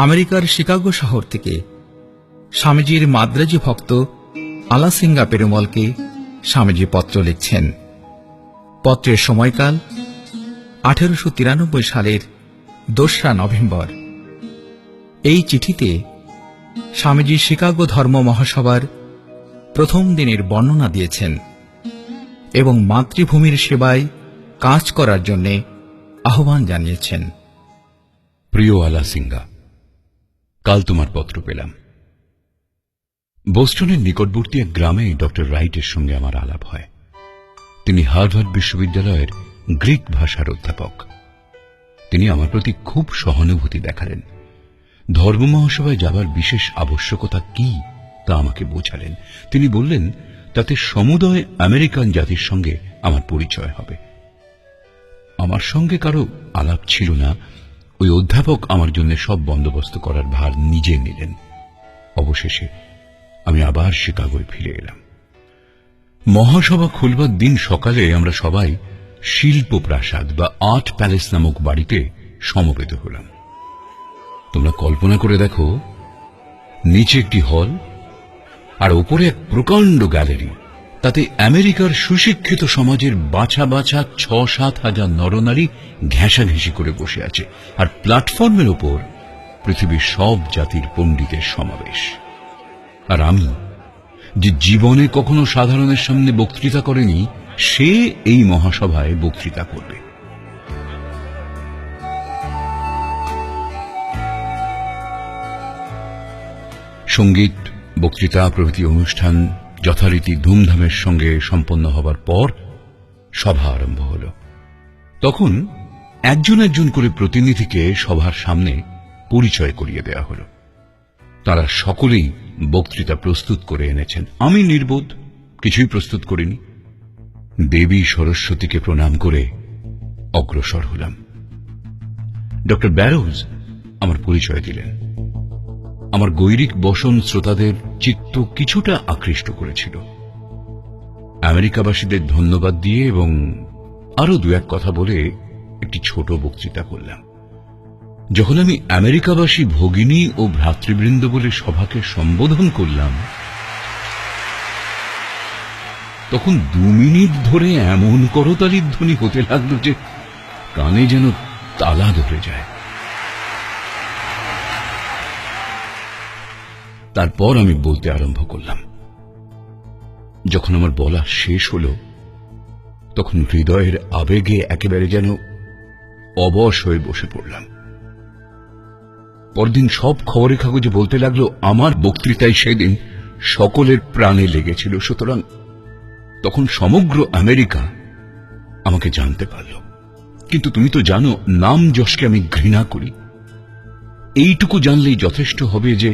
আমেরিকার শিকাগো শহর থেকে স্বামীজির মাদ্রাজি ভক্ত আলাসিঙ্গা পেরুমলকে স্বামীজি পত্র লিখছেন। পত্রের সময়কাল 1893 সালের 2রা নভেম্বর। এই চিঠিতে স্বামীজি শিকাগো ধর্ম মহাসভার প্রথম দিনের বর্ণনা দিয়েছেন এবং মাতৃভূমির সেবায় কাজ করার জন্য আহ্বান জানিয়েছেন। প্রিয় আলাসিঙ্গা, কাল তোমার পত্র পেলাম। বোস্টনের নিকটবর্তী এক গ্রামে ডক্টর রাইটের সঙ্গে আমার আলাপ হয়। তিনি হার্ভার্ড বিশ্ববিদ্যালয়ের গ্রিক ভাষার অধ্যাপক। তিনি আমার প্রতি খুব সহানুভূতি দেখালেন। ধর্ম মহাসভায় যাবার বিশেষ আবশ্যকতা কি তা আমাকে বোঝালেন। তিনি বললেন, তাতে সমুদয় আমেরিকান জাতির সঙ্গে আমার পরিচয় হবে। আমার সঙ্গে কারো আলাপ ছিল না। ওই অধ্যাপক আমার জন্য সব বন্দোবস্ত করার ভার নিজে নিলেন। অবশেষে আমি আবার শিকাগোয় ফিরে এলাম। মহাসভা খুলবার দিন সকালে আমরা সবাই শিল্প প্রাসাদ বা আর্ট প্যালেস নামক বাড়িতে সমবেত হলাম। তোমরা কল্পনা করে দেখো, নিচে একটি হল আর ওপরে এক প্রকাণ্ড গ্যালারি। তাতে আমেরিকার সুশিক্ষিত সমাজের বাছা বাছা ৬-৭ হাজার নরনারী ঘেঁষাঘেঁষি করে বসে আছে। আর প্ল্যাটফর্মের ওপর পৃথিবীর সব জাতির পণ্ডিতের সমাবেশ। আর আমি, যে জীবনে কখনো সাধারণের সামনে বক্তৃতা করেনি, সে এই মহাসভায় বক্তৃতা করবে। সঙ্গীত, বক্তৃতা প্রভৃতি অনুষ্ঠান যথারীতি ধুমধামের সঙ্গে সম্পন্ন হবার পর সভা আরম্ভ হল। তখন একজন একজন করে প্রতিনিধিকে সভার সামনে পরিচয় করিয়ে দেয়া হল। তারা সকলেই বক্তৃতা প্রস্তুত করে এনেছেন। আমি নির্বোধ, কিছুই প্রস্তুত করিনি। দেবী সরস্বতীকে প্রণাম করে অগ্রসর হলাম। ডক্টর ব্যারোজ আমার পরিচয় দিলেন। আমার গৈরিক বসন শ্রোতাদের চিত্ত কিছুটা আকৃষ্ট করেছিল। আমেরিকাবাসীদের ধন্যবাদ দিয়ে এবং আরো দু এক কথা বলে একটি ছোট বক্তৃতা করলাম। যখন আমি আমেরিকাবাসী ভগিনী ও ভ্রাতৃবৃন্দ বলে সভাকে সম্বোধন করলাম, তখন 2 মিনিট ধরে এমন করতালির ধ্বনি হতে লাগলো যে কানে যেন তালা ধরে যায়। তারপর আমি বলতে আরম্ভ করলাম। যখন আমার বলা শেষ হল, তখন হৃদয়ের আবেগে একেবারে যেন অবশ হয়ে বসে পড়লাম। পরদিন সব খবরের কাগজে বলতে লাগলো আমার বক্তৃতায় সেদিন সকলের প্রাণে লেগেছিল। সুতরাং তখন সমগ্র আমেরিকা আমাকে জানতে পারল। কিন্তু তুমি তো জানো, নাম যশকে আমি ঘৃণা করি। এইটুকু জানলেই যথেষ্ট হবে যে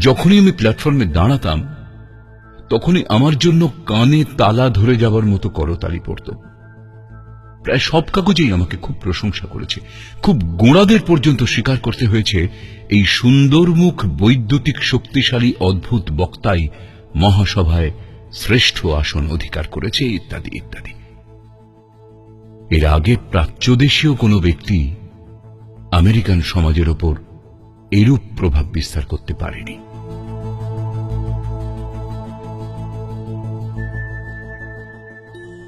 যখনই আমি প্ল্যাটফর্মে দাঁড়াতাম, তখনই আমার জন্য কানে তালা ধরে যাবার মতো করতালি পড়ত। প্রায় সব কাগজেই আমাকে খুব প্রশংসা করেছে। খুব গোঁড়াদের পর্যন্ত স্বীকার করতে হয়েছে এই সুন্দর মুখ, বৈদ্যুতিক শক্তিশালী অদ্ভুত বক্তাই মহাসভায় শ্রেষ্ঠ আসন অধিকার করেছে, ইত্যাদি ইত্যাদি। এর আগে প্রাচ্যদেশীয় কোনো ব্যক্তি আমেরিকান সমাজের ওপর এরূপ প্রভাব বিস্তার করতে পারেনি।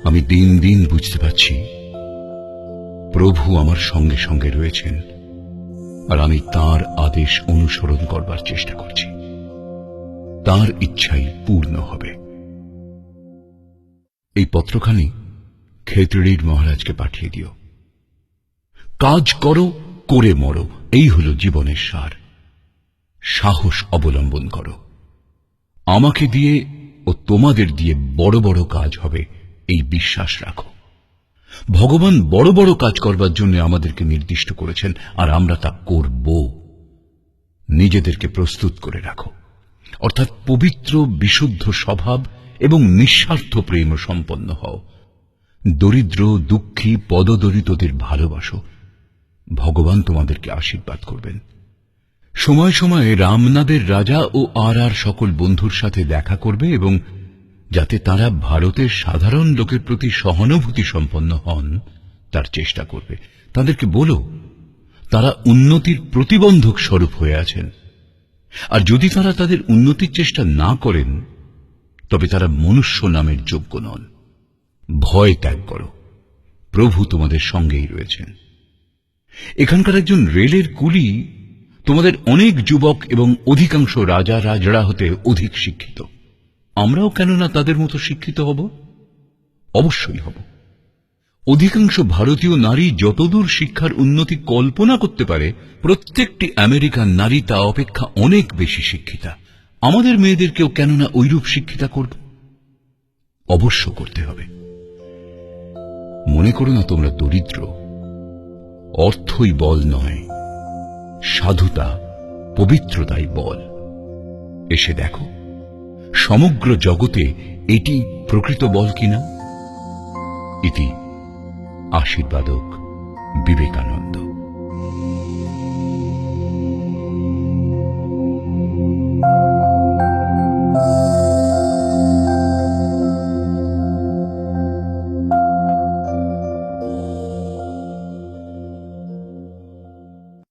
আমি দিন দিন বুঝতে পারছি, প্রভু আমার সঙ্গে সঙ্গে রয়েছেন আর আমি তাঁর আদেশ অনুসরণ করবার চেষ্টা করছি। তাঁর ইচ্ছাই পূর্ণ হবে। এই পত্রখানি খেতড়ির মহারাজকে পাঠিয়ে দিও। কাজ করো, করে মরো, এই হল জীবনের সার। সাহস অবলম্বন করো। আমাকে দিয়ে ও তোমাদের দিয়ে বড় বড় কাজ হবে, এই বিশ্বাস রাখো। ভগবান বড় বড় কাজ করবার জন্য আমাদেরকে নির্দিষ্ট করেছেন, আর আমরা তা করব। নিজেদেরকে প্রস্তুত করে রাখো, অর্থাৎ পবিত্র বিশুদ্ধ স্বভাব এবং নিঃস্বার্থ প্রেম সম্পন্ন হও। দরিদ্র, দুঃখী, পদদলিতদের ভালোবাসো। ভগবান তোমাদেরকে আশীর্বাদ করবেন। সময় সময়ে রামনাদের রাজা ও আর সকল বন্ধুর সাথে দেখা করবে এবং যাতে তারা ভারতের সাধারণ লোকের প্রতি সহানুভূতি সম্পন্ন হন, তার চেষ্টা করবে। তাদেরকে বলো তারা উন্নতির প্রতিবন্ধক স্বরূপ হয়ে আছেন। আর যদি তারা তাদের উন্নতির চেষ্টা না করেন, তবে তারা মনুষ্য নামের যোগ্য নন। ভয় ত্যাগ করো, প্রভু তোমাদের সঙ্গেই রয়েছেন। এখানকার একজন রেলের কুলি তোমাদের অনেক যুবক এবং অধিকাংশ রাজা রাজড়া হতে অধিক শিক্ষিত। আমরাও কেননা তাদের মতো শিক্ষিত হব? অবশ্যই হব। অধিকাংশ ভারতীয় নারী যতদূর শিক্ষার উন্নতি কল্পনা করতে পারে, প্রত্যেকটি আমেরিকান নারী তা অপেক্ষা অনেক বেশি শিক্ষিতা। আমাদের মেয়েদেরকেও কেননা ঐরূপ শিক্ষিতা করব? অবশ্য করতে হবে। মনে করো না তোমরা দরিদ্র। অর্থই বল নয়, সাধুতা, পবিত্রতাই বল। এসে দেখো সমগ্র জগতে এটি প্রকৃত বল কিনা। ইতি আশীর্বাদক বিবেকানন্দ।